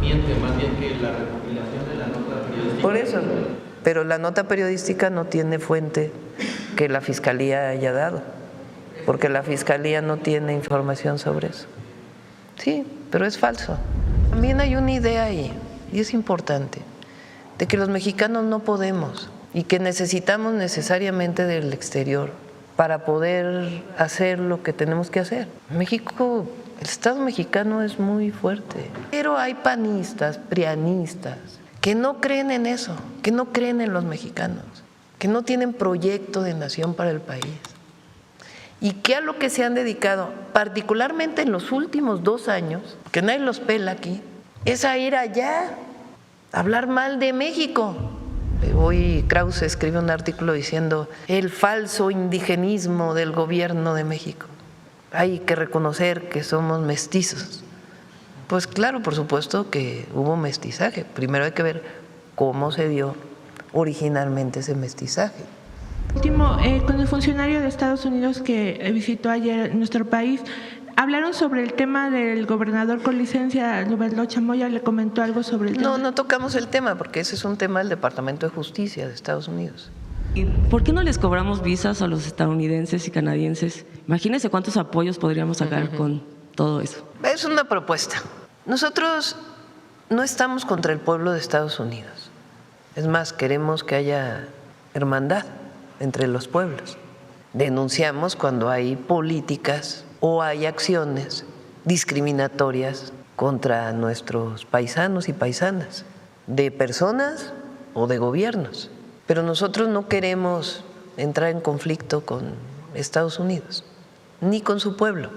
miente, más bien que la recopilación de la nota periodística. Por eso, pero la nota periodística no tiene fuente que la Fiscalía haya dado, porque la Fiscalía no tiene información sobre eso. Sí, pero es falso. También hay una idea ahí, y es importante, de que los mexicanos no podemos y que necesitamos necesariamente del exterior para poder hacer lo que tenemos que hacer. México, el Estado mexicano es muy fuerte, pero hay panistas, prianistas, que no creen en eso, que no creen en los mexicanos, que no tienen proyecto de nación para el país y que a lo que se han dedicado, particularmente en los últimos 2 años, que nadie los pela aquí, es a ir allá, a hablar mal de México. Hoy Krause escribe un artículo diciendo el falso indigenismo del gobierno de México. Hay que reconocer que somos mestizos. Pues claro, por supuesto que hubo mestizaje. Primero hay que ver cómo se dio originalmente ese mestizaje. Último, con el funcionario de Estados Unidos que visitó ayer nuestro país, hablaron sobre el tema del gobernador con licencia, Loberlo Chamoya, ¿le comentó algo sobre el tema? No tocamos el tema porque ese es un tema del Departamento de Justicia de Estados Unidos. ¿Y por qué no les cobramos visas a los estadounidenses y canadienses? Imagínense cuántos apoyos podríamos sacar con todo eso. Es una propuesta. Nosotros no estamos contra el pueblo de Estados Unidos. Es más, queremos que haya hermandad entre los pueblos. Denunciamos cuando hay políticas o hay acciones discriminatorias contra nuestros paisanos y paisanas, de personas o de gobiernos. Pero nosotros no queremos entrar en conflicto con Estados Unidos, ni con su pueblo.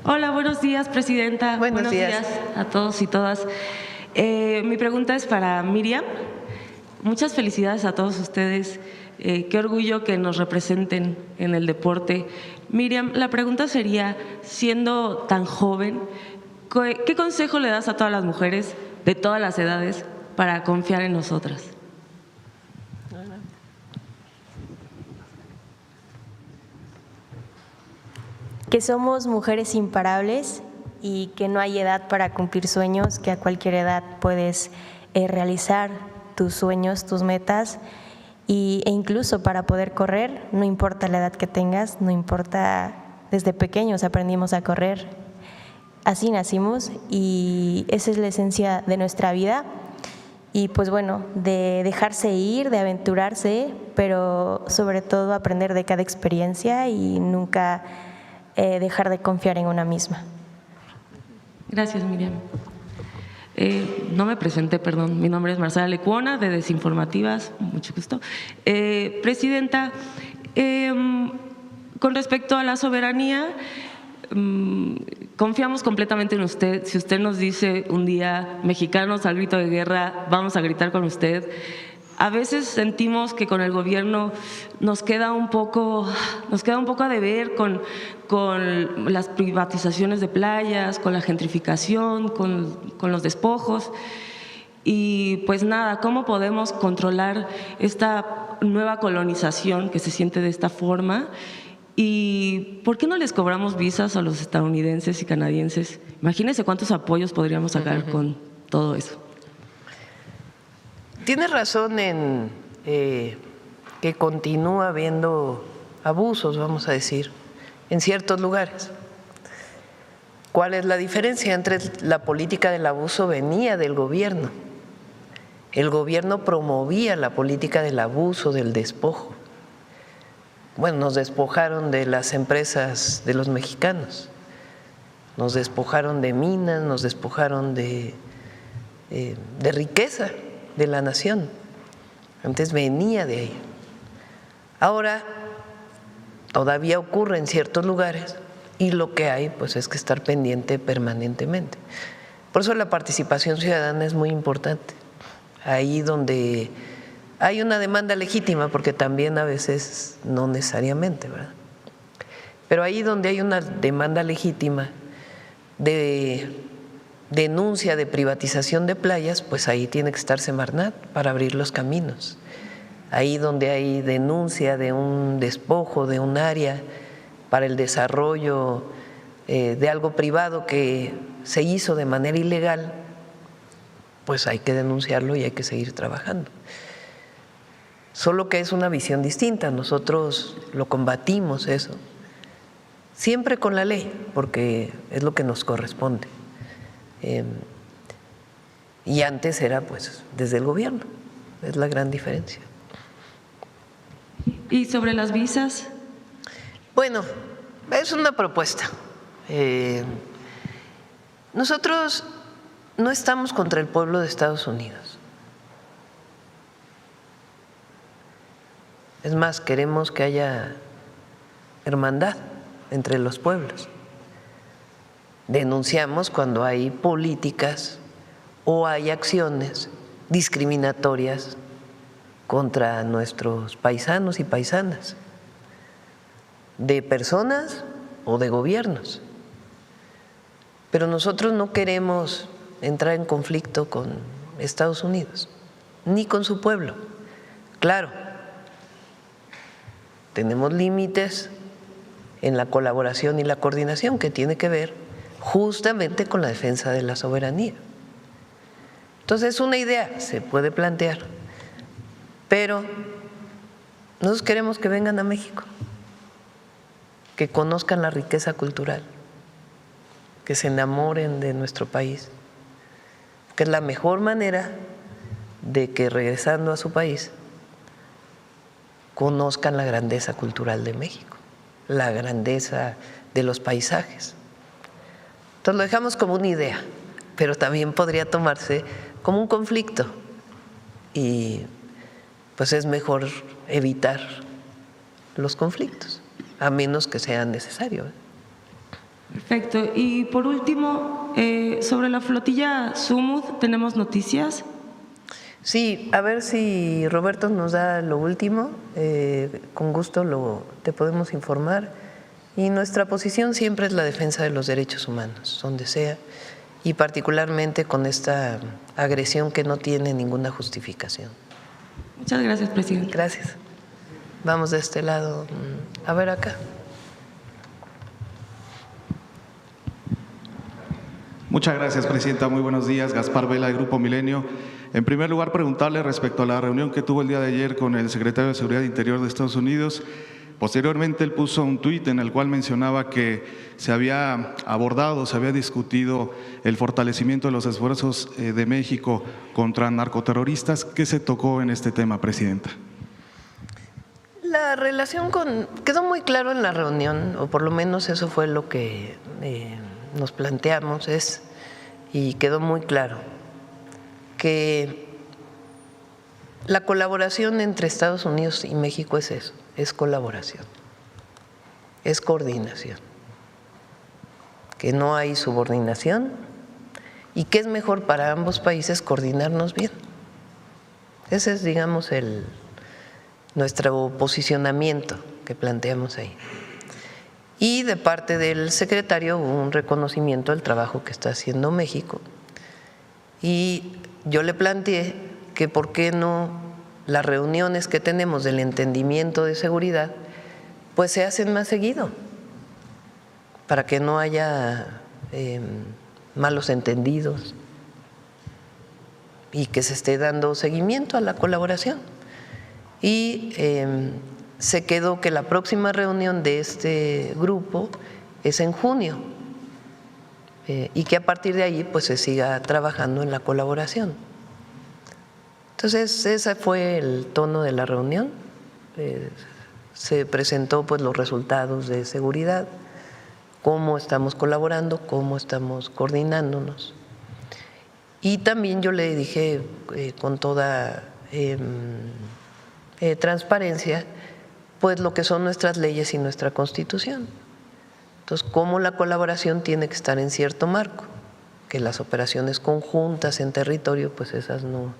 Hola, buenos días, Presidenta. Buenos días a todos y todas. Mi pregunta es para Miriam. Muchas felicidades a todos ustedes. Qué orgullo que nos representen en el deporte. Miriam, la pregunta sería, siendo tan joven, ¿qué consejo le das a todas las mujeres de todas las edades para confiar en nosotras? Que somos mujeres imparables y que no hay edad para cumplir sueños, que a cualquier edad puedes realizar tus sueños, tus metas, e incluso para poder correr, no importa la edad que tengas, no importa, desde pequeños aprendimos a correr, así nacimos y esa es la esencia de nuestra vida. Y pues bueno, de dejarse ir, de aventurarse, pero sobre todo aprender de cada experiencia y nunca dejar de confiar en una misma. Gracias, Miriam. No me presenté, perdón. Mi nombre es Marcela Lecuona, de Desinformativas. Mucho gusto. Presidenta, con respecto a la soberanía, confiamos completamente en usted. Si usted nos dice un día, mexicanos al grito de guerra, vamos a gritar con usted. A veces sentimos que con el gobierno nos queda un poco a deber con las privatizaciones de playas, con la gentrificación, con los despojos. Y pues nada, ¿cómo podemos controlar esta nueva colonización que se siente de esta forma? ¿Y por qué no les cobramos visas a los estadounidenses y canadienses? Imagínense cuántos apoyos podríamos sacar con todo eso. Tienes razón en que continúa habiendo abusos, vamos a decir, en ciertos lugares. ¿Cuál es la diferencia? Entre la política del abuso venía del gobierno. El gobierno promovía la política del abuso, del despojo. Bueno, nos despojaron de las empresas de los mexicanos, nos despojaron de minas, nos despojaron de riqueza de la nación. Antes venía de ahí. Ahora todavía ocurre en ciertos lugares y lo que hay pues es que estar pendiente permanentemente. Por eso la participación ciudadana es muy importante. Ahí donde hay una demanda legítima, porque también a veces no necesariamente, ¿verdad? Pero ahí donde hay una demanda legítima de denuncia de privatización de playas, pues ahí tiene que estar Semarnat para abrir los caminos. Ahí donde hay denuncia de un despojo de un área para el desarrollo de algo privado que se hizo de manera ilegal, pues hay que denunciarlo y hay que seguir trabajando. Solo que es una visión distinta, nosotros lo combatimos eso, siempre con la ley, porque es lo que nos corresponde. Y antes era pues desde el gobierno, es la gran diferencia. ¿Y sobre las visas? Bueno, es una propuesta. Nosotros no estamos contra el pueblo de Estados Unidos. Es más, queremos que haya hermandad entre los pueblos. Denunciamos cuando hay políticas o hay acciones discriminatorias contra nuestros paisanos y paisanas, de personas o de gobiernos. Pero nosotros no queremos entrar en conflicto con Estados Unidos, ni con su pueblo. Claro, tenemos límites en la colaboración y la coordinación que tiene que ver justamente con la defensa de la soberanía. Entonces, una idea se puede plantear, pero nosotros queremos que vengan a México, que conozcan la riqueza cultural, que se enamoren de nuestro país, que es la mejor manera de que regresando a su país conozcan la grandeza cultural de México, la grandeza de los paisajes. Entonces lo dejamos como una idea, pero también podría tomarse como un conflicto y pues es mejor evitar los conflictos, a menos que sea necesario. Perfecto. Y por último, sobre la flotilla Sumud, ¿tenemos noticias? Sí, a ver si Roberto nos da lo último, con gusto te podemos informar. Y nuestra posición siempre es la defensa de los derechos humanos, donde sea, y particularmente con esta agresión que no tiene ninguna justificación. Muchas gracias, presidente. Gracias. Vamos de este lado. A ver acá. Muchas gracias, presidenta. Muy buenos días. Gaspar Vela, de Grupo Milenio. En primer lugar, preguntarle respecto a la reunión que tuvo el día de ayer con el secretario de Seguridad Interior de Estados Unidos. Posteriormente, él puso un tuit en el cual mencionaba que se había abordado, se había discutido el fortalecimiento de los esfuerzos de México contra narcoterroristas. ¿Qué se tocó en este tema, presidenta? La relación quedó muy claro en la reunión, o por lo menos eso fue lo que nos planteamos, y quedó muy claro que la colaboración entre Estados Unidos y México es eso, es colaboración, es coordinación, que no hay subordinación y que es mejor para ambos países coordinarnos bien. Ese es, digamos, nuestro posicionamiento que planteamos ahí. Y de parte del secretario hubo un reconocimiento del trabajo que está haciendo México. Y yo le planteé que por qué no las reuniones que tenemos del entendimiento de seguridad pues se hacen más seguido, para que no haya malos entendidos y que se esté dando seguimiento a la colaboración. Y se quedó que la próxima reunión de este grupo es en junio y que a partir de ahí pues se siga trabajando en la colaboración. Entonces ese fue el tono de la reunión. Se presentó pues los resultados de seguridad, cómo estamos colaborando, cómo estamos coordinándonos. Y también yo le dije con toda transparencia pues lo que son nuestras leyes y nuestra Constitución. Entonces, cómo la colaboración tiene que estar en cierto marco, que las operaciones conjuntas en territorio, pues esas no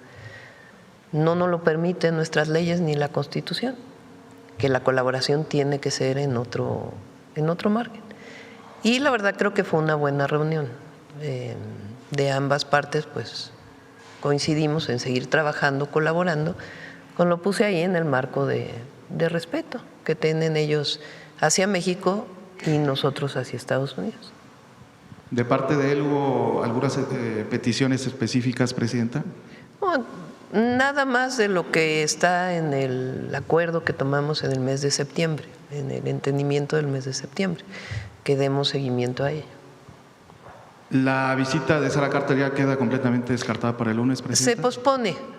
nos lo permiten nuestras leyes ni la Constitución, que la colaboración tiene que ser en otro margen. Y la verdad creo que fue una buena reunión. De ambas partes pues coincidimos en seguir trabajando, colaborando, con lo puse ahí en el marco de respeto que tienen ellos hacia México y nosotros hacia Estados Unidos. ¿De parte de él hubo algunas peticiones específicas, Presidenta? No, nada más de lo que está en el acuerdo que tomamos en el mes de septiembre, en el entendimiento del mes de septiembre, que demos seguimiento a ello. ¿La visita de Sara Carter ya queda completamente descartada para el lunes, Presidenta?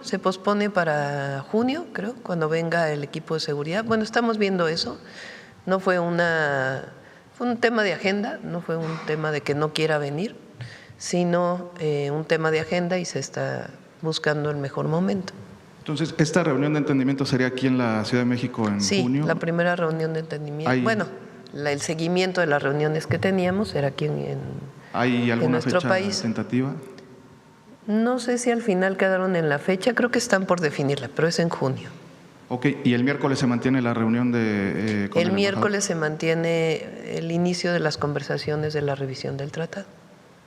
Se pospone para junio, creo, cuando venga el equipo de seguridad. Bueno, estamos viendo eso. No fue fue un tema de agenda, no fue un tema de que no quiera venir, sino un tema de agenda y se está buscando el mejor momento. Entonces, ¿esta reunión de entendimiento sería aquí en la Ciudad de México en junio? Sí, la primera reunión de entendimiento. Bueno, el seguimiento de las reuniones que teníamos era aquí ¿Hay alguna en nuestro fecha país. tentativa? No sé si al final quedaron en la fecha, creo que están por definirla, pero es en junio. Ok, ¿y el miércoles se mantiene la reunión de con el miércoles se mantiene el inicio de las conversaciones de la revisión del tratado.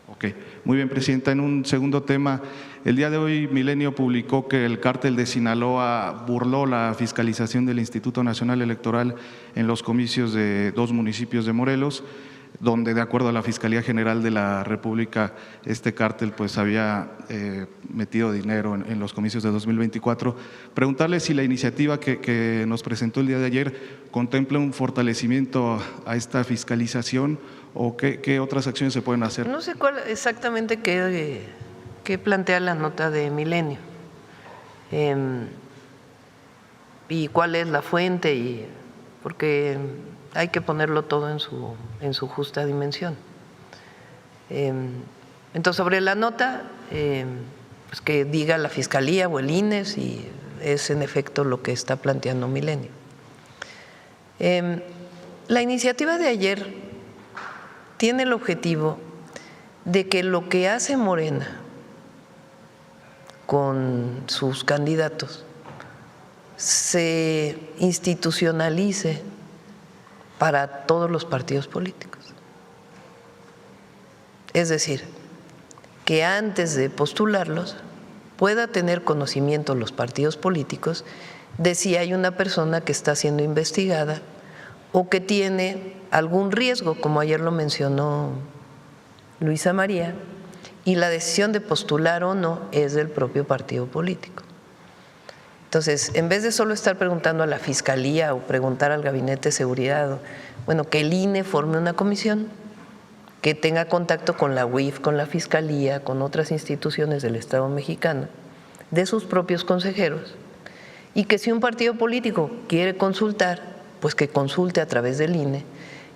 Ok, muy bien, Presidenta. En un segundo tema, el día de hoy Milenio publicó que el cártel de Sinaloa burló la fiscalización del Instituto Nacional Electoral en los comicios de 2 municipios de Morelos, donde de acuerdo a la Fiscalía General de la República, este cártel pues había metido dinero en los comicios de 2024. Preguntarle si la iniciativa que nos presentó el día de ayer contempla un fortalecimiento a esta fiscalización o qué otras acciones se pueden hacer. No sé cuál exactamente qué plantea la nota de Milenio y cuál es la fuente, porque hay que ponerlo todo en su justa dimensión. Entonces, sobre la nota, pues que diga la Fiscalía o el INE si es en efecto lo que está planteando Milenio. La iniciativa de ayer tiene el objetivo de que lo que hace Morena con sus candidatos se institucionalice para todos los partidos políticos. Es decir, que antes de postularlos pueda tener conocimiento los partidos políticos de si hay una persona que está siendo investigada o que tiene algún riesgo, como ayer lo mencionó Luisa María, y la decisión de postular o no es del propio partido político. Entonces, en vez de solo estar preguntando a la Fiscalía o preguntar al Gabinete de Seguridad, bueno, que el INE forme una comisión que tenga contacto con la UIF, con la Fiscalía, con otras instituciones del Estado mexicano, de sus propios consejeros, y que si un partido político quiere consultar, pues que consulte a través del INE,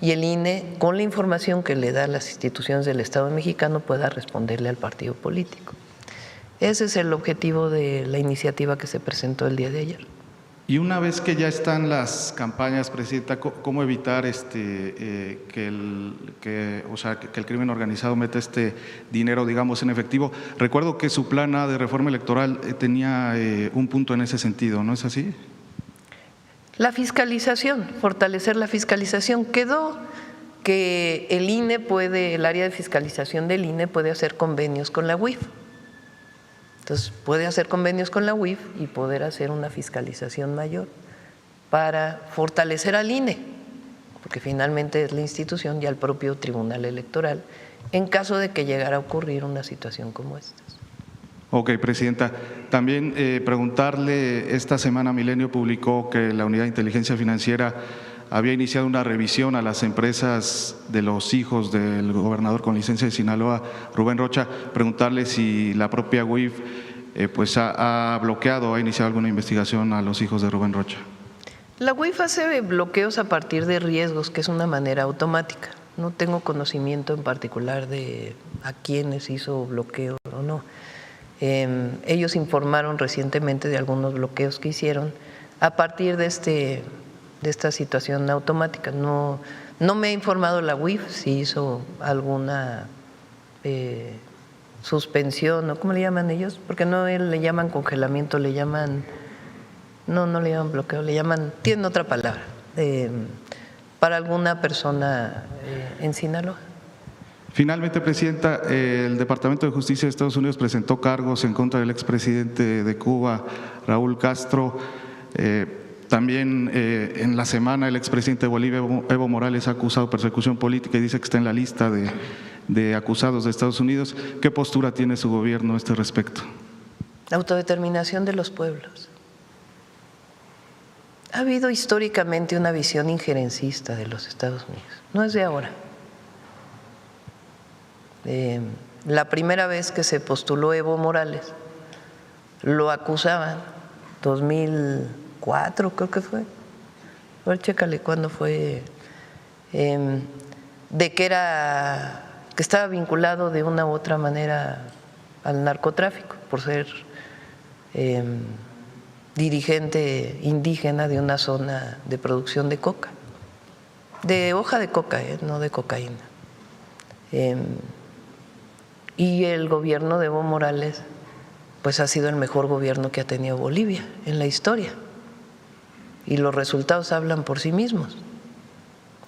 y el INE, con la información que le da las instituciones del Estado mexicano, pueda responderle al partido político. Ese es el objetivo de la iniciativa que se presentó el día de ayer. Y una vez que ya están las campañas, Presidenta, ¿cómo evitar que el crimen organizado meta este dinero, digamos, en efectivo? Recuerdo que su plan A de reforma electoral tenía un punto en ese sentido, ¿no es así? La fiscalización, fortalecer la fiscalización. Quedó que el área de fiscalización del INE puede hacer convenios con la UIF. Entonces, puede hacer convenios con la UIF y poder hacer una fiscalización mayor para fortalecer al INE, porque finalmente es la institución y al propio Tribunal Electoral, en caso de que llegara a ocurrir una situación como esta. Ok, Presidenta. También preguntarle, esta semana Milenio publicó que la Unidad de Inteligencia Financiera había iniciado una revisión a las empresas de los hijos del gobernador con licencia de Sinaloa, Rubén Rocha. Preguntarle si la propia UIF pues ha bloqueado, ha iniciado alguna investigación a los hijos de Rubén Rocha. La UIF hace bloqueos a partir de riesgos, que es una manera automática. No tengo conocimiento en particular de a quiénes hizo bloqueo o no. Ellos informaron recientemente de algunos bloqueos que hicieron a partir de esta situación automática. No me ha informado la UIF si hizo alguna suspensión, ¿no? ¿Cómo le llaman ellos? Porque no le llaman congelamiento, le llaman, no le llaman bloqueo, le llaman, tienen otra palabra, para alguna persona en Sinaloa. Finalmente, Presidenta, el Departamento de Justicia de Estados Unidos presentó cargos en contra del expresidente de Cuba, Raúl Castro. También en la semana el expresidente de Bolivia, Evo Morales, ha acusado persecución política y dice que está en la lista de de acusados de Estados Unidos. ¿Qué postura tiene su gobierno a este respecto? La autodeterminación de los pueblos. Ha habido históricamente una visión injerencista de los Estados Unidos, no es de ahora. La primera vez que se postuló Evo Morales, lo acusaban, 2004 creo que fue, a ver, chécale cuándo fue, de que estaba vinculado de una u otra manera al narcotráfico, por ser dirigente indígena de una zona de producción de coca, de hoja de coca, no de cocaína. Y el gobierno de Evo Morales pues ha sido el mejor gobierno que ha tenido Bolivia en la historia, y los resultados hablan por sí mismos.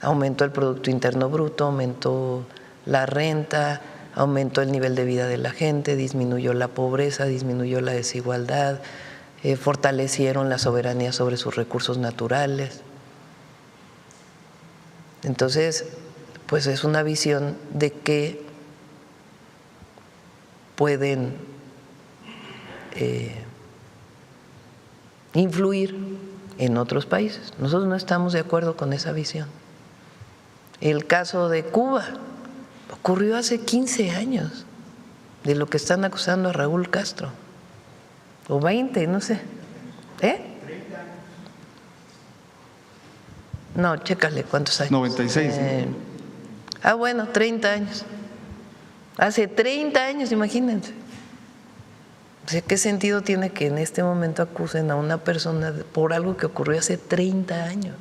Aumentó el Producto Interno Bruto, aumentó la renta, aumentó el nivel de vida de la gente, disminuyó la pobreza, disminuyó la desigualdad, fortalecieron la soberanía sobre sus recursos naturales. Entonces, pues es una visión de que pueden influir en otros países. Nosotros no estamos de acuerdo con esa visión. El caso de Cuba ocurrió hace 15 años, de lo que están acusando a Raúl Castro, o 20, no sé. 30 No, chécale cuántos años. 96. Bueno, 30 años. Hace 30 años, imagínense. O sea, ¿qué sentido tiene que en este momento acusen a una persona por algo que ocurrió hace 30 años?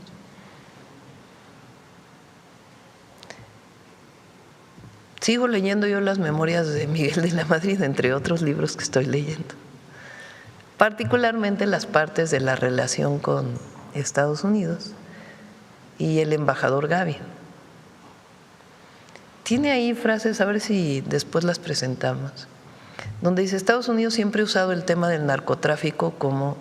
Sigo leyendo yo las memorias de Miguel de la Madrid, entre otros libros que estoy leyendo. Particularmente las partes de la relación con Estados Unidos y el embajador Gavi. Tiene ahí frases, a ver si después las presentamos, donde dice: Estados Unidos siempre ha usado el tema del narcotráfico como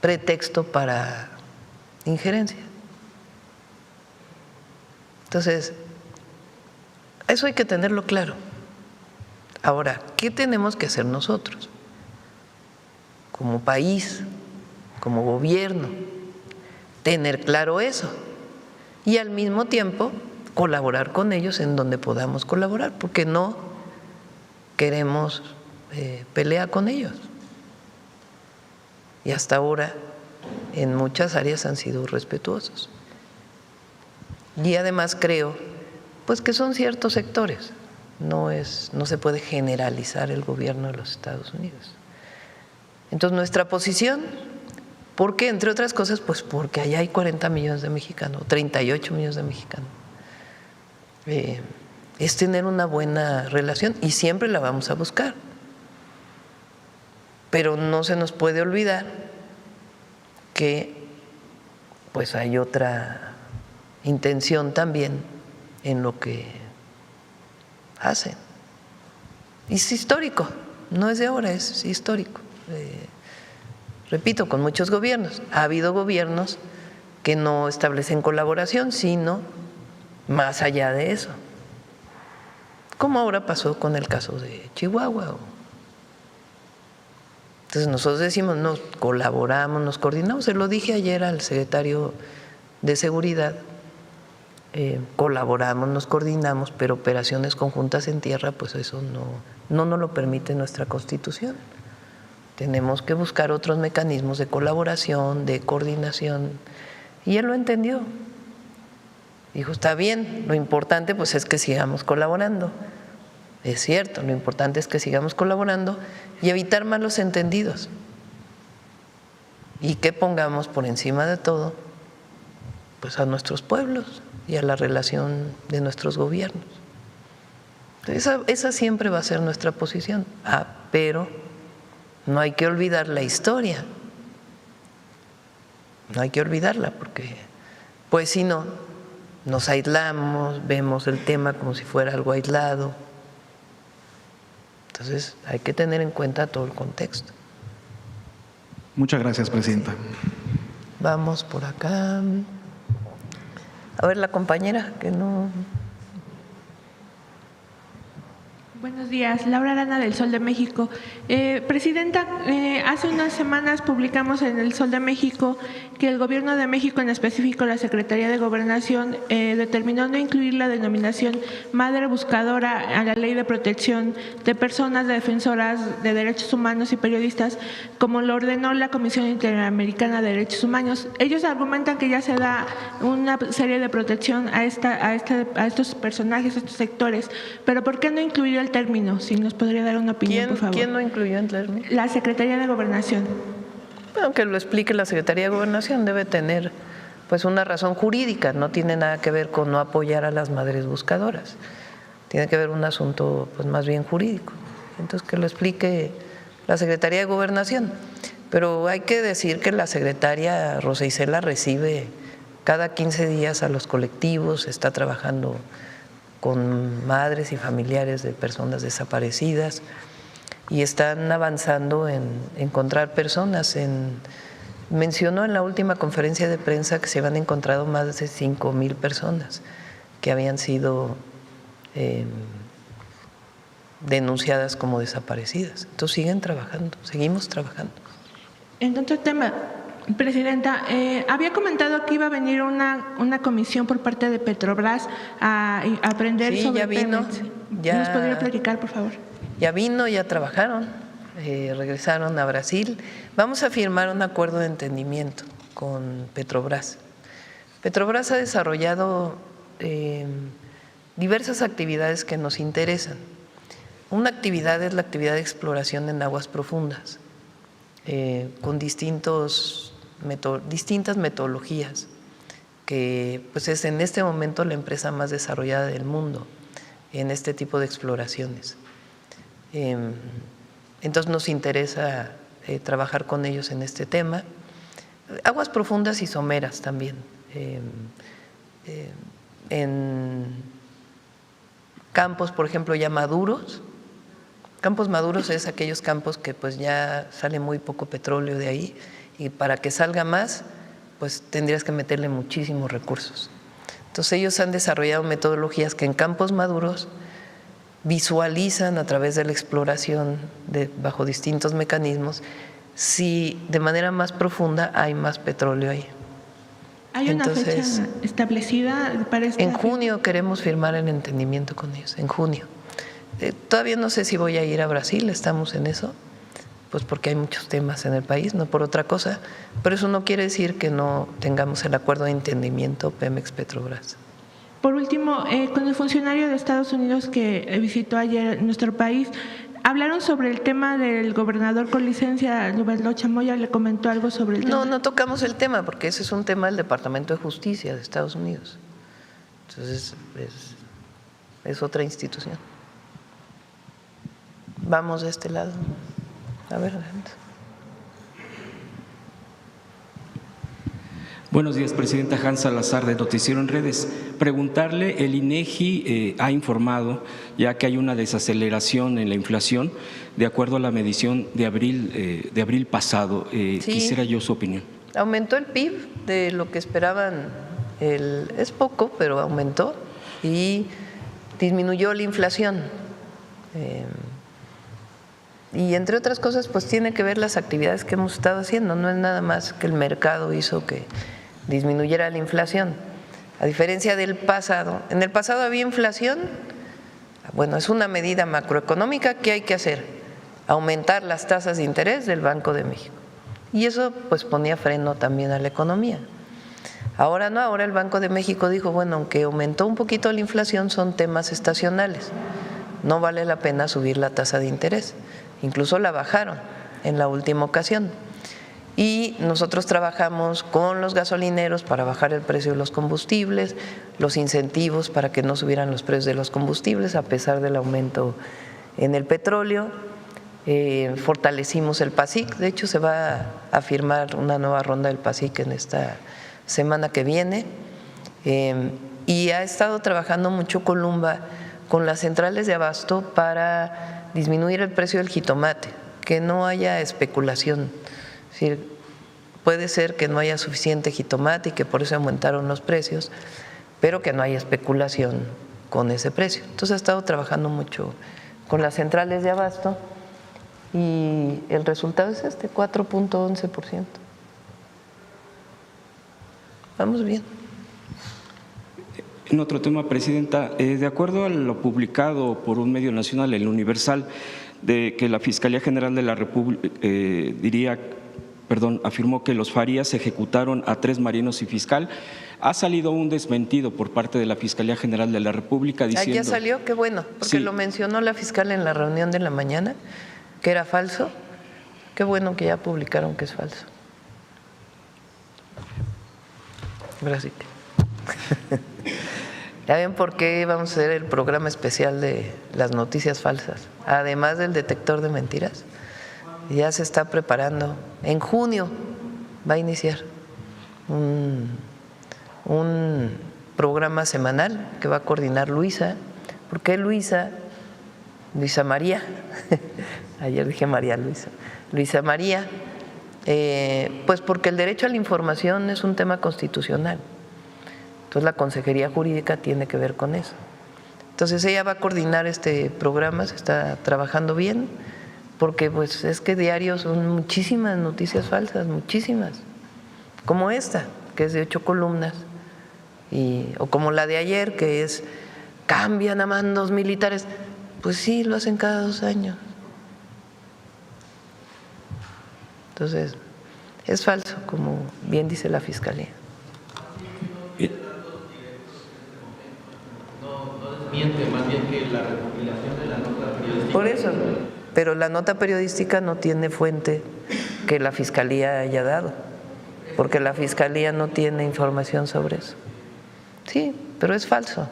pretexto para injerencia. Entonces, eso hay que tenerlo claro. Ahora, ¿qué tenemos que hacer nosotros como país, como gobierno? Tener claro eso y al mismo tiempo colaborar con ellos en donde podamos colaborar, porque no queremos pelea con ellos. Y hasta ahora en muchas áreas han sido respetuosos. Y además creo pues que son ciertos sectores, no se puede generalizar el gobierno de los Estados Unidos. Entonces nuestra posición, ¿por qué? Entre otras cosas, pues porque allá hay 40 millones de mexicanos, 38 millones de mexicanos. Es tener una buena relación y siempre la vamos a buscar. Pero no se nos puede olvidar que pues hay otra intención también en lo que hacen. Y es histórico, no es de ahora, es histórico. Repito, con muchos gobiernos. Ha habido gobiernos que no establecen colaboración, sino más allá de eso. Como ahora pasó con el caso de Chihuahua. Entonces nosotros decimos, nos colaboramos, nos coordinamos. Se lo dije ayer al secretario de Seguridad. Colaboramos, nos coordinamos, pero operaciones conjuntas en tierra, pues eso no nos lo permite nuestra Constitución. Tenemos que buscar otros mecanismos de colaboración, de coordinación, y él lo entendió. Dijo, está bien, lo importante pues es que sigamos colaborando. Es cierto, lo importante es que sigamos colaborando y evitar malos entendidos. Y que pongamos por encima de todo pues a nuestros pueblos y a la relación de nuestros gobiernos. Esa siempre va a ser nuestra posición. Pero no hay que olvidar la historia. No hay que olvidarla porque, pues si no, nos aislamos, vemos el tema como si fuera algo aislado. Entonces hay que tener en cuenta todo el contexto. Muchas gracias, Presidenta. Vamos por acá. A ver, la compañera, que no… Buenos días, Laura Arana del Sol de México. Presidenta, hace unas semanas publicamos en el Sol de México que el Gobierno de México, en específico la Secretaría de Gobernación, determinó no incluir la denominación Madre Buscadora a la Ley de Protección de Personas Defensoras de Derechos Humanos y Periodistas, como lo ordenó la Comisión Interamericana de Derechos Humanos. Ellos argumentan que ya se da una serie de protección a estos personajes, a estos sectores, pero ¿por qué no incluir el término? Si nos podría dar una opinión, por favor. ¿Quién no incluyó el término? La Secretaría de Gobernación. Bueno, que lo explique la Secretaría de Gobernación, debe tener pues una razón jurídica, no tiene nada que ver con no apoyar a las madres buscadoras, tiene que ver un asunto pues más bien jurídico. Entonces que lo explique la Secretaría de Gobernación. Pero hay que decir que la secretaria Rosa Isela recibe cada 15 días a los colectivos, está trabajando con madres y familiares de personas desaparecidas y están avanzando en encontrar personas. Mencionó en la última conferencia de prensa que se habían encontrado más de 5,000 personas que habían sido denunciadas como desaparecidas. Entonces siguen trabajando, seguimos trabajando. En otro tema, Presidenta, había comentado que iba a venir una comisión por parte de Petrobras a aprender sobre ya vino, Pemex. ya, ¿Nos podría platicar, por favor? Ya vino, ya trabajaron, regresaron a Brasil. Vamos a firmar un acuerdo de entendimiento con Petrobras. Petrobras ha desarrollado diversas actividades que nos interesan. Una actividad es la actividad de exploración en aguas profundas, con distintas metodologías, que pues es en este momento la empresa más desarrollada del mundo en este tipo de exploraciones. Entonces nos interesa trabajar con ellos en este tema. Aguas profundas y someras también. En campos, por ejemplo, ya maduros. Campos maduros es aquellos campos que pues ya sale muy poco petróleo de ahí, y para que salga más pues tendrías que meterle muchísimos recursos. Entonces ellos han desarrollado metodologías que en campos maduros visualizan a través de la exploración bajo distintos mecanismos si de manera más profunda hay más petróleo ahí. ¿Hay una fecha establecida para esta? En junio queremos firmar el entendimiento con ellos, en junio. Todavía no sé si voy a ir a Brasil, estamos en eso, pues porque hay muchos temas en el país, no por otra cosa, pero eso no quiere decir que no tengamos el acuerdo de entendimiento Pemex-Petrobras. Por último, con el funcionario de Estados Unidos que visitó ayer nuestro país, hablaron sobre el tema del gobernador con licencia, Lourdes Chamoya, ¿le comentó algo sobre el tema? No tocamos el tema porque ese es un tema del Departamento de Justicia de Estados Unidos. Entonces es otra institución. Vamos de este lado. A ver, adelante. Buenos días, Presidenta. Hans Salazar, de Noticiero en Redes. Preguntarle, el INEGI ha informado ya que hay una desaceleración en la inflación de acuerdo a la medición de abril pasado. Sí. Quisiera yo su opinión. Aumentó el PIB de lo que esperaban, es poco, pero aumentó, y disminuyó la inflación. Y entre otras cosas, pues tiene que ver las actividades que hemos estado haciendo, no es nada más que el mercado hizo que disminuyera la inflación. A diferencia del pasado, en el pasado había inflación, bueno, es una medida macroeconómica que hay que hacer, aumentar las tasas de interés del Banco de México. Y eso pues ponía freno también a la economía. Ahora no, ahora el Banco de México dijo, bueno, aunque aumentó un poquito la inflación, son temas estacionales, no vale la pena subir la tasa de interés. Incluso la bajaron en la última ocasión. Y nosotros trabajamos con los gasolineros para bajar el precio de los combustibles, los incentivos para que no subieran los precios de los combustibles a pesar del aumento en el petróleo. Fortalecimos el PASIC, de hecho se va a firmar una nueva ronda del PASIC en esta semana que viene. Y ha estado trabajando mucho Columba con las centrales de abasto para disminuir el precio del jitomate, que no haya especulación. Es decir, puede ser que no haya suficiente jitomate y que por eso aumentaron los precios, pero que no hay especulación con ese precio. Entonces ha estado trabajando mucho con las centrales de abasto y el resultado es 4.11%. Vamos bien. En otro tema, Presidenta, de acuerdo a lo publicado por un medio nacional, El Universal, de que la Fiscalía General de la República afirmó que los Farías ejecutaron a 3 marinos y fiscal, ha salido un desmentido por parte de la Fiscalía General de la República diciendo… Ya salió, qué bueno, porque sí, lo mencionó la fiscal en la reunión de la mañana, que era falso. Qué bueno que ya publicaron que es falso. Gracias. Ya ven por qué vamos a hacer el programa especial de las noticias falsas, además del detector de mentiras. Ya se está preparando. En junio va a iniciar un programa semanal que va a coordinar Luisa. ¿Por qué Luisa? Luisa María. Ayer dije María Luisa. Luisa María. Pues porque el derecho a la información es un tema constitucional. Entonces la Consejería Jurídica tiene que ver con eso. Entonces ella va a coordinar este programa, se está trabajando bien, porque pues es que diario son muchísimas noticias falsas, muchísimas, como esta, que es de 8 columnas, o como la de ayer, que es cambian a mandos militares. Pues sí, lo hacen cada 2 años. Entonces, es falso, como bien dice la Fiscalía. Miente, más bien que la recopilación de la nota periodística… Por eso, pero la nota periodística no tiene fuente que la Fiscalía haya dado, porque la Fiscalía no tiene información sobre eso. Sí, pero es falso.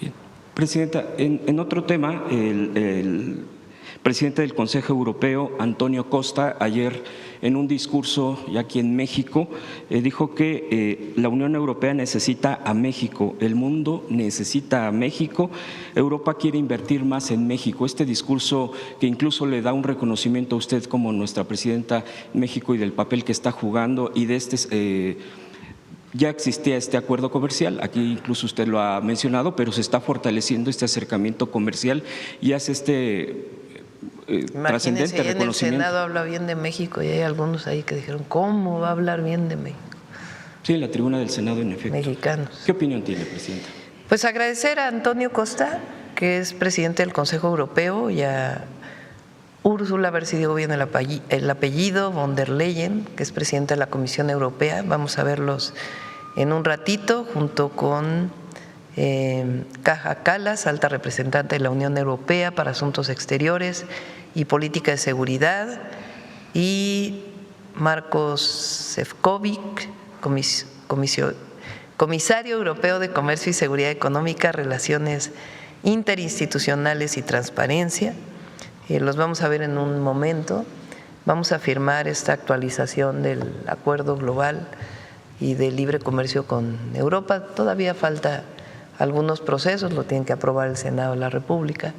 Bien. Presidenta, en otro tema, el presidente del Consejo Europeo, Antonio Costa, ayer en un discurso ya aquí en México, dijo que la Unión Europea necesita a México, el mundo necesita a México, Europa quiere invertir más en México. Este discurso que incluso le da un reconocimiento a usted como nuestra presidenta en México y del papel que está jugando y de ya existía este acuerdo comercial, aquí incluso usted lo ha mencionado, pero se está fortaleciendo este acercamiento comercial y hace trascendente reconocimiento. En el Senado habla bien de México y hay algunos ahí que dijeron, ¿cómo va a hablar bien de México? Sí, en la tribuna del Senado, en efecto. Mexicanos. ¿Qué opinión tiene, Presidenta? Pues agradecer a Antonio Costa, que es presidente del Consejo Europeo, y a Úrsula, a ver si digo bien el apellido, von der Leyen, que es presidenta de la Comisión Europea. Vamos a verlos en un ratito, junto con Kaja Kallas, alta representante de la Unión Europea para Asuntos Exteriores y Política de Seguridad, y Marcos Sefcovic, comisario europeo de Comercio y Seguridad Económica, Relaciones Interinstitucionales y Transparencia. Los vamos a ver en un momento. Vamos a firmar esta actualización del Acuerdo Global y de Libre Comercio con Europa. Todavía falta algunos procesos, lo tienen que aprobar el Senado de la República.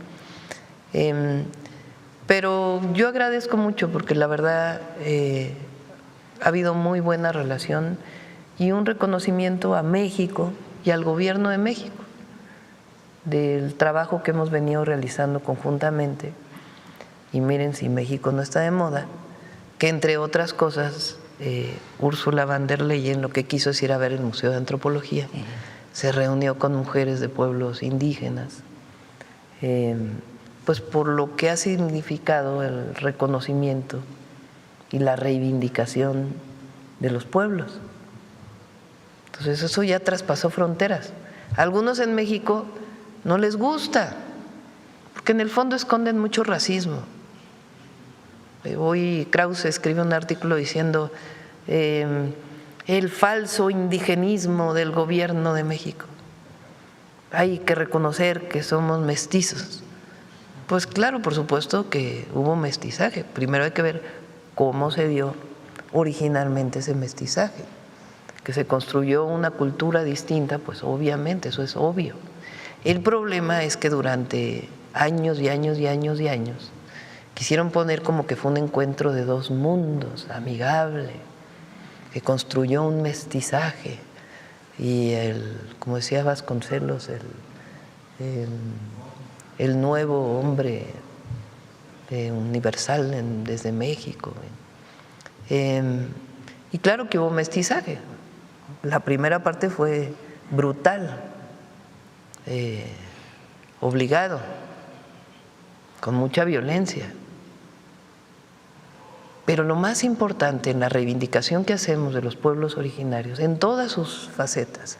Pero yo agradezco mucho porque la verdad ha habido muy buena relación y un reconocimiento a México y al Gobierno de México del trabajo que hemos venido realizando conjuntamente. Y miren, si México no está de moda, que entre otras cosas Úrsula von der Leyen lo que quiso es ir a ver el Museo de Antropología. Se reunió con mujeres de pueblos indígenas, pues por lo que ha significado el reconocimiento y la reivindicación de los pueblos. Entonces eso ya traspasó fronteras. A algunos en México no les gusta, porque en el fondo esconden mucho racismo. Hoy Krause escribe un artículo diciendo el falso indigenismo del gobierno de México. Hay que reconocer que somos mestizos. Pues claro, por supuesto que hubo mestizaje. Primero hay que ver cómo se dio originalmente ese mestizaje. Que se construyó una cultura distinta, pues obviamente, eso es obvio. El problema es que durante años y años y años y años quisieron poner como que fue un encuentro de 2 mundos, amigable, que construyó un mestizaje y como decía Vasconcelos, el nuevo hombre universal desde México. Y claro que hubo mestizaje. La primera parte fue brutal, obligado, con mucha violencia. Pero lo más importante en la reivindicación que hacemos de los pueblos originarios, en todas sus facetas,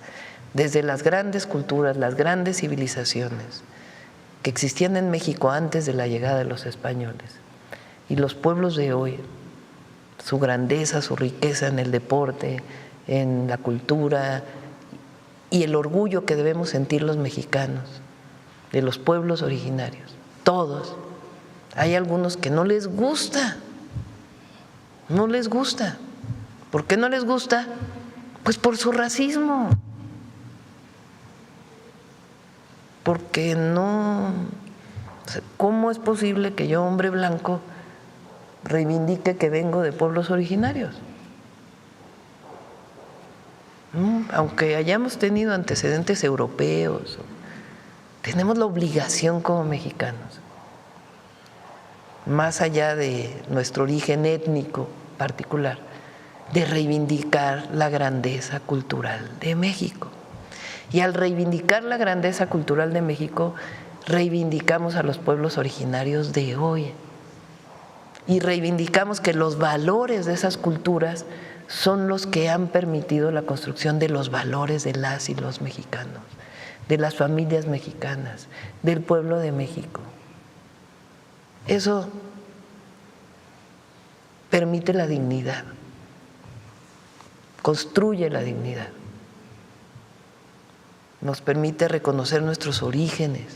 desde las grandes culturas, las grandes civilizaciones que existían en México antes de la llegada de los españoles, y los pueblos de hoy, su grandeza, su riqueza en el deporte, en la cultura y el orgullo que debemos sentir los mexicanos de los pueblos originarios, todos. Hay algunos que no les gusta. No les gusta. ¿Por qué no les gusta? Pues por su racismo. Porque no… O sea, ¿cómo es posible que yo, hombre blanco, reivindique que vengo de pueblos originarios? Aunque hayamos tenido antecedentes europeos, tenemos la obligación como mexicanos, más allá de nuestro origen étnico particular, de reivindicar la grandeza cultural de México. Y al reivindicar la grandeza cultural de México, reivindicamos a los pueblos originarios de hoy. Y reivindicamos que los valores de esas culturas son los que han permitido la construcción de los valores de las y los mexicanos, de las familias mexicanas, del pueblo de México. Eso permite la dignidad, construye la dignidad, nos permite reconocer nuestros orígenes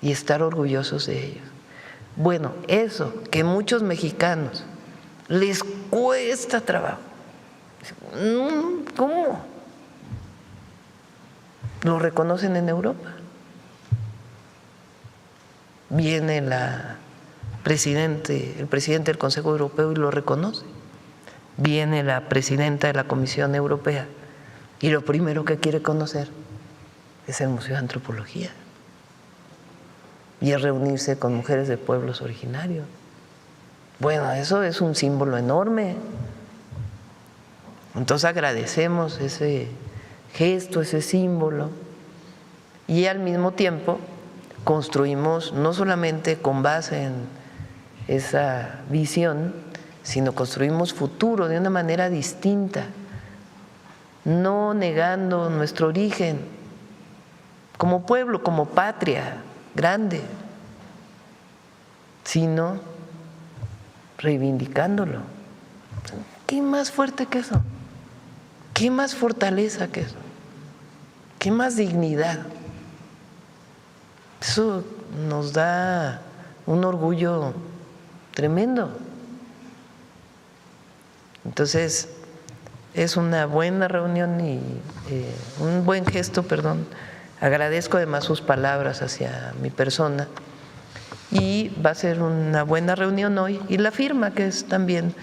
y estar orgullosos de ellos. Bueno, eso que muchos mexicanos les cuesta trabajo. ¿Cómo? Lo reconocen en Europa. Viene el presidente del Consejo Europeo y lo reconoce. Viene la presidenta de la Comisión Europea y lo primero que quiere conocer es el Museo de Antropología y es reunirse con mujeres de pueblos originarios. Bueno, eso es un símbolo enorme. Entonces agradecemos ese gesto, ese símbolo, y al mismo tiempo construimos no solamente con base en esa visión, sino construimos futuro de una manera distinta, no negando nuestro origen como pueblo, como patria grande, sino reivindicándolo. ¿Qué más fuerte que eso? ¿Qué más fortaleza que eso? ¿Qué más dignidad? Eso nos da un orgullo tremendo. Entonces, es una buena reunión y un buen gesto, perdón. Agradezco además sus palabras hacia mi persona y va a ser una buena reunión hoy. Y la firma, que es también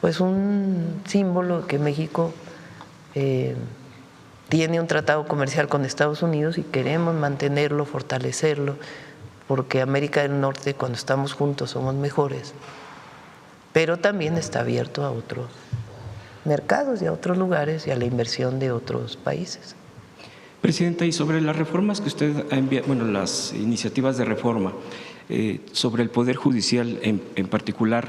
pues un símbolo que México tiene un tratado comercial con Estados Unidos y queremos mantenerlo, fortalecerlo, porque América del Norte, cuando estamos juntos, somos mejores, pero también está abierto a otros mercados y a otros lugares y a la inversión de otros países. Presidenta, y sobre las reformas que usted ha enviado, bueno, las iniciativas de reforma, sobre el Poder Judicial en particular,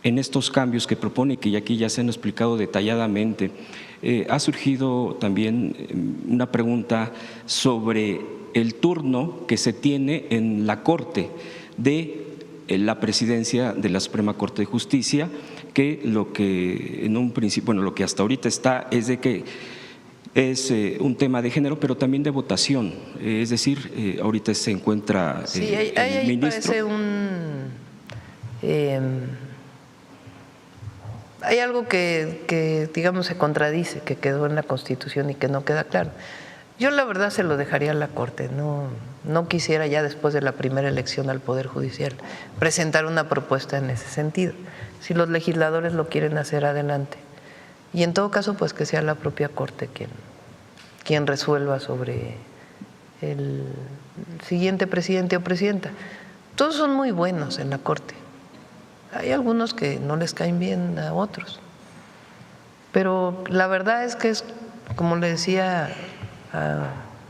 en estos cambios que propone y que aquí ya se han explicado detalladamente, ha surgido también una pregunta sobre el turno que se tiene en la Corte de la presidencia de la Suprema Corte de Justicia, que lo que en un principio, bueno, lo que hasta ahorita está es de que es un tema de género, pero también de votación, es decir, ahorita se encuentra el ministro. Hay algo que digamos se contradice, que quedó en la Constitución y que no queda claro. Yo la verdad se lo dejaría a la Corte, no quisiera ya después de la primera elección al Poder Judicial presentar una propuesta en ese sentido. Si los legisladores lo quieren hacer, adelante. Y en todo caso, pues que sea la propia Corte quien resuelva sobre el siguiente presidente o presidenta. Todos son muy buenos en la Corte. Hay algunos que no les caen bien a otros. Pero la verdad es que es, como le decía,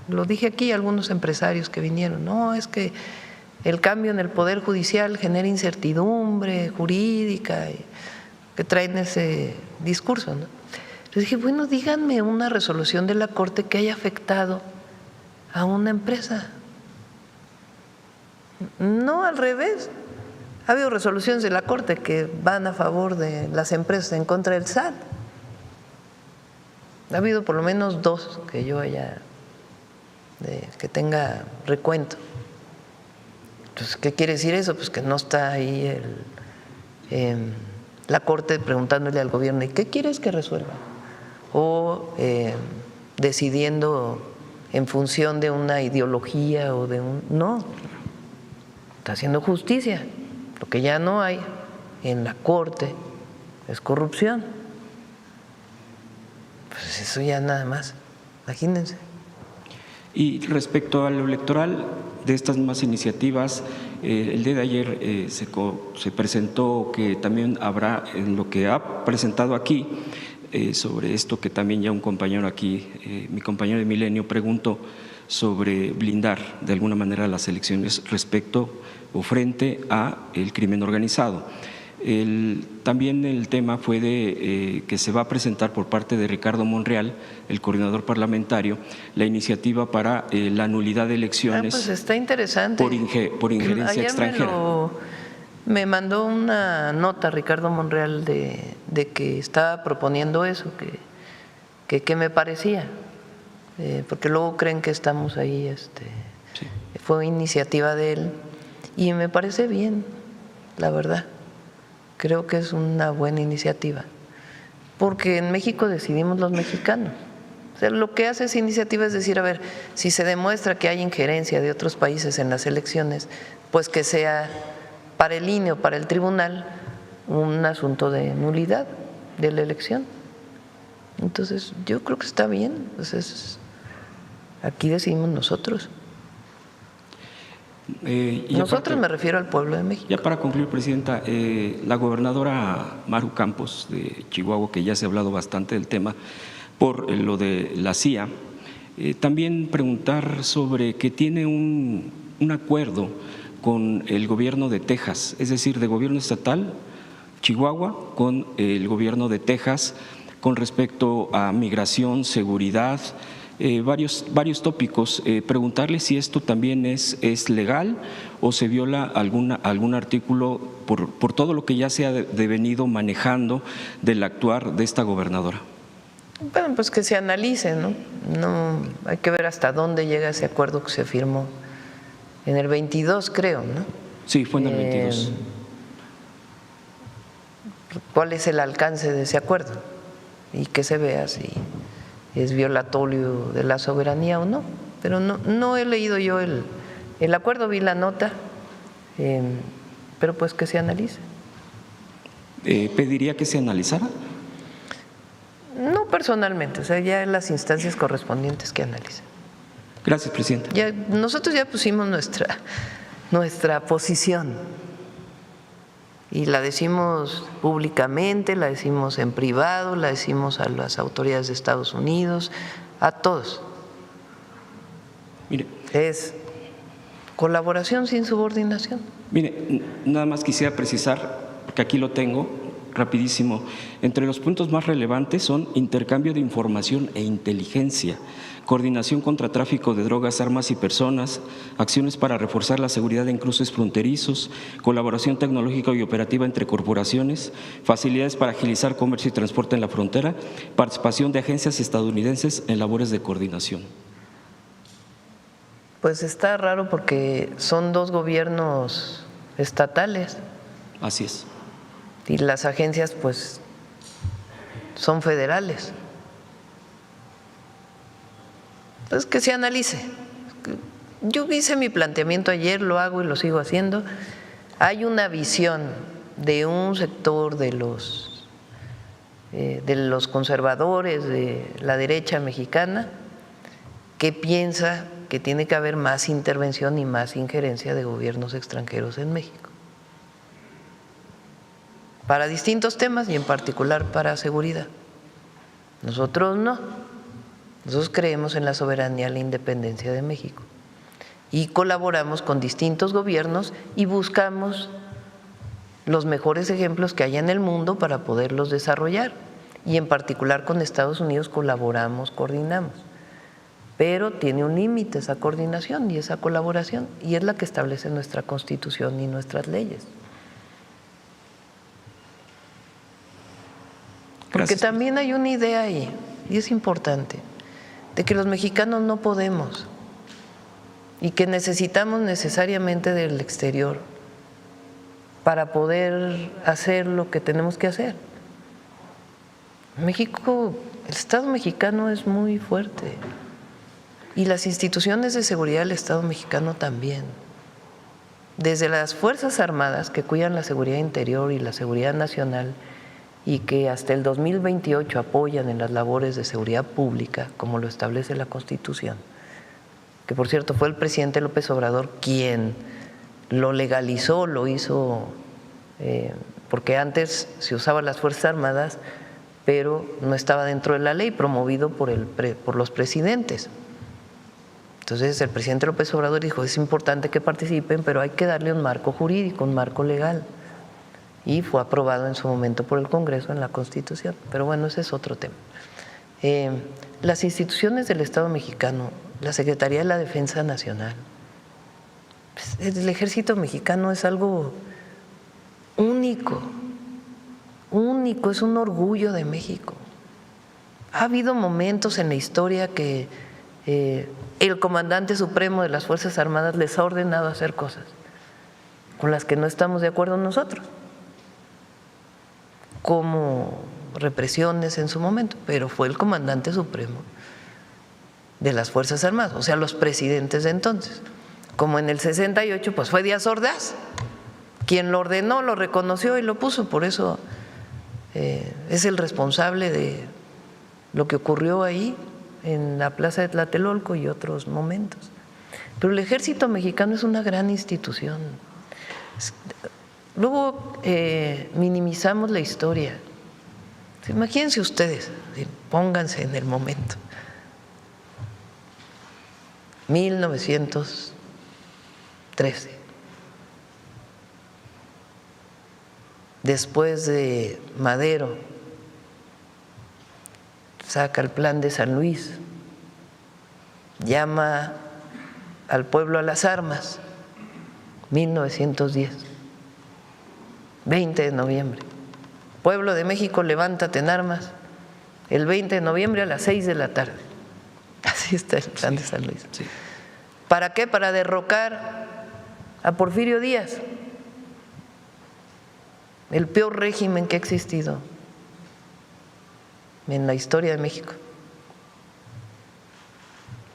lo dije aquí a algunos empresarios que vinieron, no, es que el cambio en el Poder Judicial genera incertidumbre jurídica, que traen ese discurso, ¿no? Les dije, bueno, díganme una resolución de la Corte que haya afectado a una empresa. No al revés. Ha habido resoluciones de la Corte que van a favor de las empresas en contra del SAT. Ha habido por lo menos 2 que yo que tenga recuento. Entonces, ¿qué quiere decir eso? Pues que no está ahí la Corte preguntándole al gobierno, ¿y qué quieres que resuelva? O decidiendo en función de una ideología o de un… No, está haciendo justicia. Lo que ya no hay en la Corte es corrupción. Pues eso ya nada más, imagínense. Y respecto a lo electoral, de estas mismas iniciativas, el día de ayer se presentó que también habrá, en lo que ha presentado aquí, sobre esto que también ya un compañero aquí, mi compañero de Milenio, preguntó sobre blindar de alguna manera las elecciones respecto o frente a el crimen organizado. También el tema fue de que se va a presentar por parte de Ricardo Monreal, el coordinador parlamentario, la iniciativa para la nulidad de elecciones. Pues está interesante. Por injerencia ayer extranjera. Me mandó una nota Ricardo Monreal de que estaba proponiendo eso, que qué me parecía, porque luego creen que estamos ahí, Sí. Fue iniciativa de él y me parece bien, la verdad. Creo que es una buena iniciativa, porque en México decidimos los mexicanos. O sea, lo que hace esa iniciativa es decir, a ver, si se demuestra que hay injerencia de otros países en las elecciones, pues que sea para el INE o para el tribunal un asunto de nulidad de la elección. Entonces, yo creo que está bien. Entonces, aquí decidimos nosotros. Nosotros me refiero al pueblo de México. Ya para concluir, Presidenta, la gobernadora Maru Campos de Chihuahua, que ya se ha hablado bastante del tema por lo de la CIA, también preguntar sobre que tiene un acuerdo con el gobierno de Texas, es decir, de gobierno estatal, Chihuahua, con el gobierno de Texas, con respecto a migración, seguridad, varios tópicos. Preguntarle si esto también es legal o se viola algún artículo por todo lo que ya se ha devenido manejando del actuar de esta gobernadora. Bueno, pues que se analice, ¿no? Hay que ver hasta dónde llega ese acuerdo que se firmó en el 22, creo, ¿no? Sí, fue en el 22. ¿Cuál es el alcance de ese acuerdo? Y que se vea si es violatorio de la soberanía o no. Pero no he leído yo el acuerdo, vi la nota, pero pues que se analice. ¿Pediría que se analizara? No personalmente, o sea, ya en las instancias correspondientes que analicen. Gracias, Presidenta. Nosotros ya pusimos nuestra posición y la decimos públicamente, la decimos en privado, la decimos a las autoridades de Estados Unidos, a todos. Mire, es colaboración sin subordinación. Mire, nada más quisiera precisar, porque aquí lo tengo, rapidísimo. Entre los puntos más relevantes son intercambio de información e inteligencia, coordinación contra tráfico de drogas, armas y personas, acciones para reforzar la seguridad en cruces fronterizos, colaboración tecnológica y operativa entre corporaciones, facilidades para agilizar comercio y transporte en la frontera, participación de agencias estadounidenses en labores de coordinación. Pues está raro porque son 2 gobiernos estatales. Así es. Y las agencias pues son federales. Entonces que se analice. Yo hice mi planteamiento ayer, lo hago y lo sigo haciendo. Hay una visión de un sector de los de los conservadores, de la derecha mexicana, que piensa que tiene que haber más intervención y más injerencia de gobiernos extranjeros en México, para distintos temas y en particular para seguridad. Nosotros no, nosotros creemos en la soberanía y la independencia de México y colaboramos con distintos gobiernos y buscamos los mejores ejemplos que haya en el mundo para poderlos desarrollar, y en particular con Estados Unidos colaboramos, coordinamos, pero tiene un límite esa coordinación y esa colaboración, y es la que establece nuestra Constitución y nuestras leyes. Porque Gracias. también hay una idea ahí, y es importante, de que los mexicanos no podemos y que necesitamos necesariamente del exterior para poder hacer lo que tenemos que hacer. México, el Estado mexicano es muy fuerte y las instituciones de seguridad del Estado mexicano también. Desde las Fuerzas Armadas, que cuidan la seguridad interior y la seguridad nacional y que hasta el 2028 apoyan en las labores de seguridad pública, como lo establece la Constitución, que por cierto fue el presidente López Obrador quien lo legalizó, lo hizo, porque antes se usaban las Fuerzas Armadas, pero no estaba dentro de la ley, promovido por los presidentes. Entonces el presidente López Obrador dijo, es importante que participen, pero hay que darle un marco jurídico, un marco legal. Y fue aprobado en su momento por el Congreso en la Constitución. Pero bueno, ese es otro tema. Las instituciones del Estado mexicano, la Secretaría de la Defensa Nacional, el Ejército mexicano es algo único, único, es un orgullo de México. Ha habido momentos en la historia que el comandante supremo de las Fuerzas Armadas les ha ordenado hacer cosas con las que no estamos de acuerdo nosotros, como represiones en su momento, pero fue el comandante supremo de las Fuerzas Armadas, o sea, los presidentes de entonces. Como en el 68, pues fue Díaz Ordaz, quien lo ordenó, lo reconoció y lo puso, por eso es el responsable de lo que ocurrió ahí en la Plaza de Tlatelolco y otros momentos. Pero el Ejército mexicano es una gran institución. Luego minimizamos la historia. Imagínense ustedes, pónganse en el momento. 1913. Después de Madero, saca el Plan de San Luis, llama al pueblo a las armas, 1910, 20 de noviembre. Pueblo de México, levántate en armas, el 20 de noviembre a las 6 de la tarde. Así está el Plan de San Luis. Sí. ¿Para qué? Para derrocar a Porfirio Díaz, el peor régimen que ha existido en la historia de México.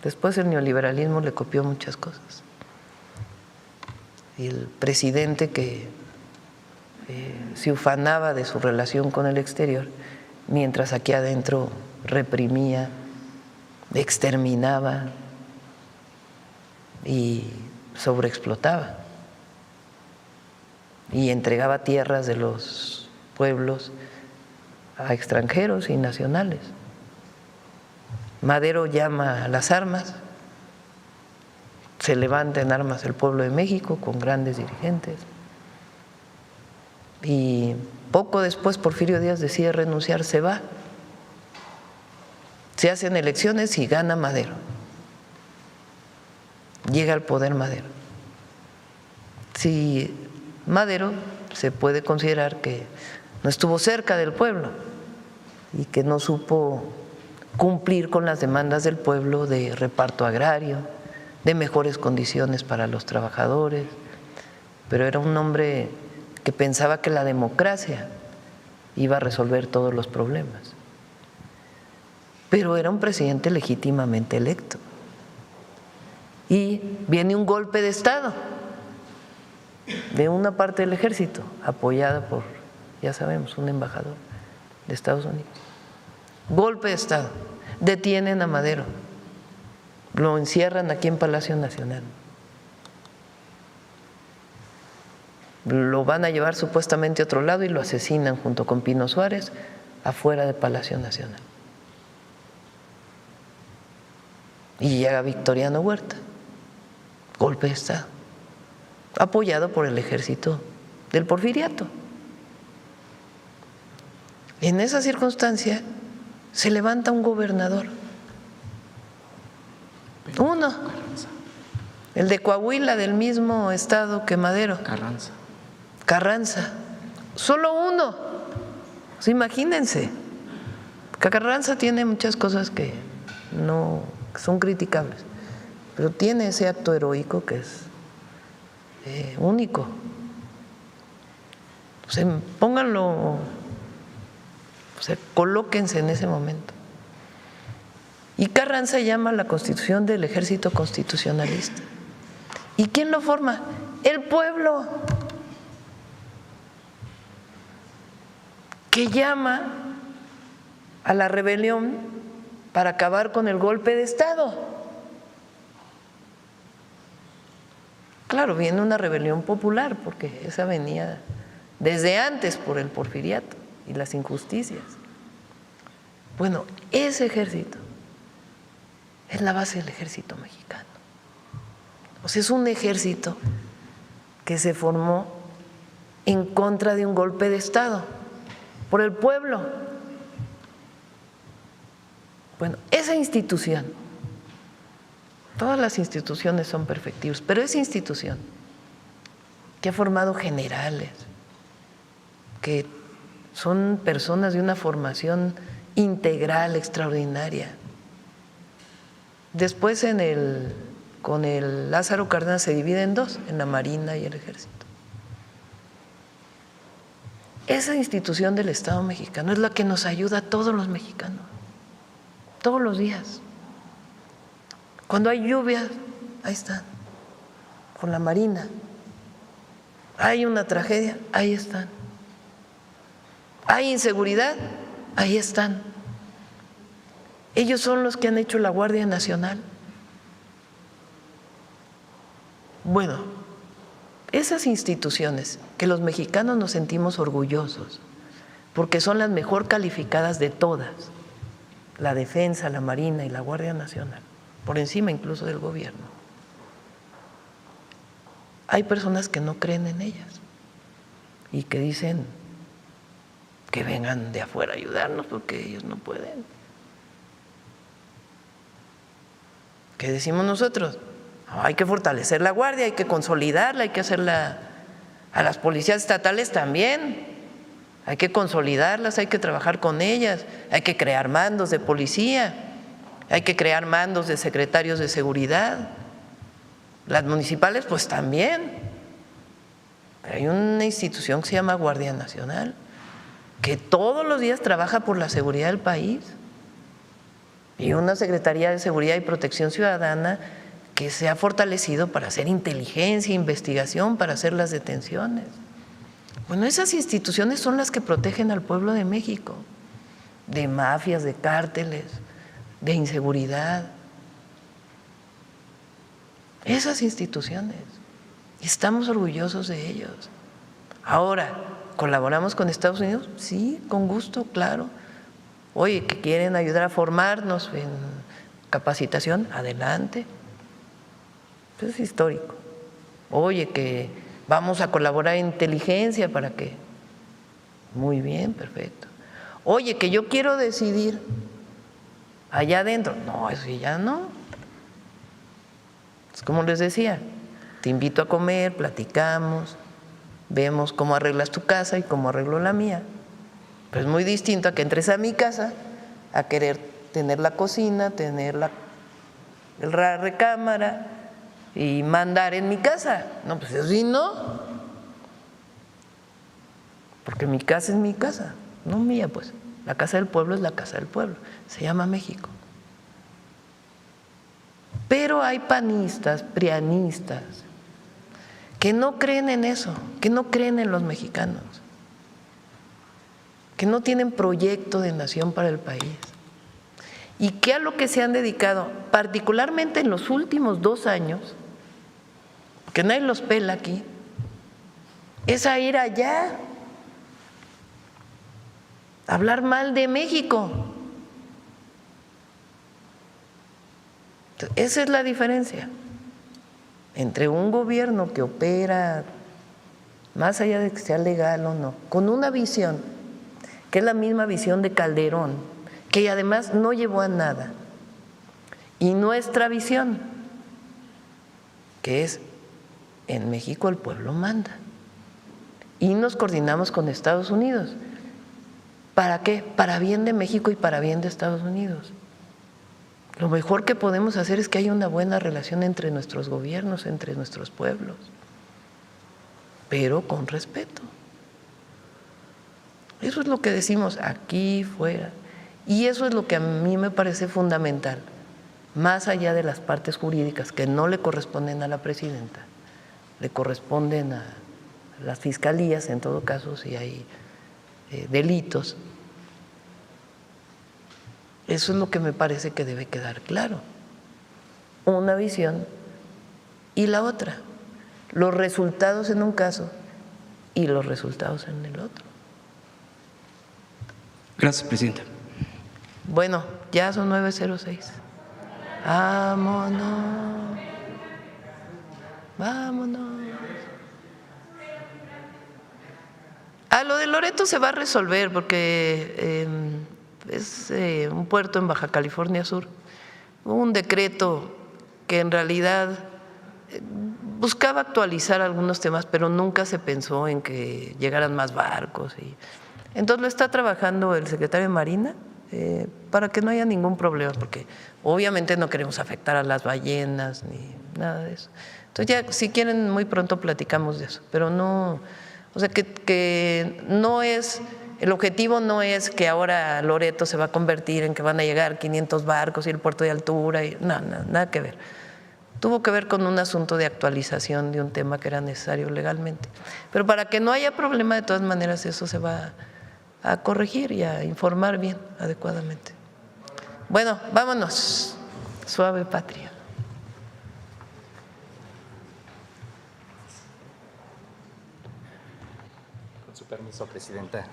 Después el neoliberalismo le copió muchas cosas. Y el presidente que se ufanaba de su relación con el exterior, mientras aquí adentro reprimía, exterminaba y sobreexplotaba y entregaba tierras de los pueblos a extranjeros y nacionales. Madero llama a las armas, se levanta en armas el pueblo de México con grandes dirigentes y poco después Porfirio Díaz decide renunciar, se va. Se hacen elecciones y gana Madero. Llega al poder Madero. Si Madero se puede considerar que no estuvo cerca del pueblo y que no supo cumplir con las demandas del pueblo de reparto agrario, de mejores condiciones para los trabajadores, pero era un hombre que pensaba que la democracia iba a resolver todos los problemas. Pero era un presidente legítimamente electo. Y viene un golpe de Estado de una parte del ejército, apoyada por, ya sabemos, un embajador. de Estados Unidos. Golpe de Estado. Detienen a Madero. Lo encierran aquí en Palacio Nacional. Lo van a llevar supuestamente a otro lado y lo asesinan junto con Pino Suárez afuera de Palacio Nacional. Y llega Victoriano Huerta. Golpe de Estado. Apoyado por el ejército del Porfiriato. En esa circunstancia se levanta un gobernador, uno, el de Coahuila, del mismo estado que Madero, Carranza, solo uno. Pues imagínense, Carranza tiene muchas cosas que no son criticables, pero tiene ese acto heroico que es único. O sea, pónganlo, o sea, colóquense en ese momento. Y Carranza llama a la constitución del ejército constitucionalista. ¿Y quién lo forma? El pueblo, que llama a la rebelión para acabar con el golpe de Estado. Claro, viene una rebelión popular, porque esa venía desde antes por el porfiriato y las injusticias. Bueno, ese ejército es la base del ejército mexicano. O sea, es un ejército que se formó en contra de un golpe de Estado por el pueblo. Bueno, esa institución, todas las instituciones son perfectivas, pero esa institución que ha formado generales, que son personas de una formación integral extraordinaria. Después con el Lázaro Cárdenas se divide en dos, en la Marina y el Ejército. Esa institución del Estado mexicano es la que nos ayuda a todos los mexicanos, todos los días. Cuando hay lluvias, ahí están, con la Marina. Hay una tragedia, ahí están. Hay inseguridad, ahí están. Ellos son los que han hecho la Guardia Nacional. Bueno, esas instituciones que los mexicanos nos sentimos orgullosos, porque son las mejor calificadas de todas, la Defensa, la Marina y la Guardia Nacional, por encima incluso del gobierno. Hay personas que no creen en ellas y que dicen que vengan de afuera a ayudarnos porque ellos no pueden. ¿Qué decimos nosotros? Hay que fortalecer la Guardia, hay que consolidarla, hay que hacerla a las policías estatales también, hay que consolidarlas, hay que trabajar con ellas, hay que crear mandos de policía, hay que crear mandos de secretarios de seguridad, las municipales pues también. Pero hay una institución que se llama Guardia Nacional, que todos los días trabaja por la seguridad del país, y una Secretaría de Seguridad y Protección Ciudadana que se ha fortalecido para hacer inteligencia, investigación, para hacer las detenciones. Bueno, esas instituciones son las que protegen al pueblo de México, de mafias, de cárteles, de inseguridad. Esas instituciones, estamos orgullosos de ellos. Ahora, ¿colaboramos con Estados Unidos? Sí, con gusto, claro. Oye, que quieren ayudar a formarnos en capacitación, adelante. Eso es histórico. Oye, que vamos a colaborar en inteligencia para que… Muy bien, perfecto. Oye, que yo quiero decidir allá adentro. No, eso ya no. Es como les decía, te invito a comer, platicamos, vemos cómo arreglas tu casa y cómo arreglo la mía. Pero es muy distinto a que entres a mi casa a querer tener la cocina, tener la recámara y mandar en mi casa. No, pues eso sí no. Porque mi casa es mi casa, no mía, pues. La casa del pueblo es la casa del pueblo. Se llama México. Pero hay panistas, prianistas, que no creen en eso, que no creen en los mexicanos, que no tienen proyecto de nación para el país y que a lo que se han dedicado, particularmente en los últimos 2 años, que nadie los pela aquí, es a ir allá a hablar mal de México. Esa es la diferencia entre un gobierno que opera, más allá de que sea legal o no, con una visión, que es la misma visión de Calderón, que además no llevó a nada, y nuestra visión, que es en México el pueblo manda, y nos coordinamos con Estados Unidos. ¿Para qué? Para bien de México y para bien de Estados Unidos. Lo mejor que podemos hacer es que haya una buena relación entre nuestros gobiernos, entre nuestros pueblos, pero con respeto. Eso es lo que decimos aquí, fuera, y eso es lo que a mí me parece fundamental, más allá de las partes jurídicas que no le corresponden a la presidenta, le corresponden a las fiscalías, en todo caso, si hay delitos. Eso es lo que me parece que debe quedar claro. Una visión y la otra. Los resultados en un caso y los resultados en el otro. Gracias, presidenta. Bueno, ya son 9:06. Vámonos. Vámonos. Lo de Loreto se va a resolver porque es un puerto en Baja California Sur. Hubo un decreto que en realidad buscaba actualizar algunos temas, pero nunca se pensó en que llegaran más barcos. Entonces lo está trabajando el secretario de Marina para que no haya ningún problema, porque obviamente no queremos afectar a las ballenas ni nada de eso. Entonces ya, si quieren, muy pronto platicamos de eso, pero no… O sea, que no es, el objetivo no es que ahora Loreto se va a convertir en que van a llegar 500 barcos y el puerto de altura, y nada que ver. Tuvo que ver con un asunto de actualización de un tema que era necesario legalmente. Pero para que no haya problema, de todas maneras, eso se va a corregir y a informar bien, adecuadamente. Bueno, vámonos. Suave, patria. Con su permiso, presidenta.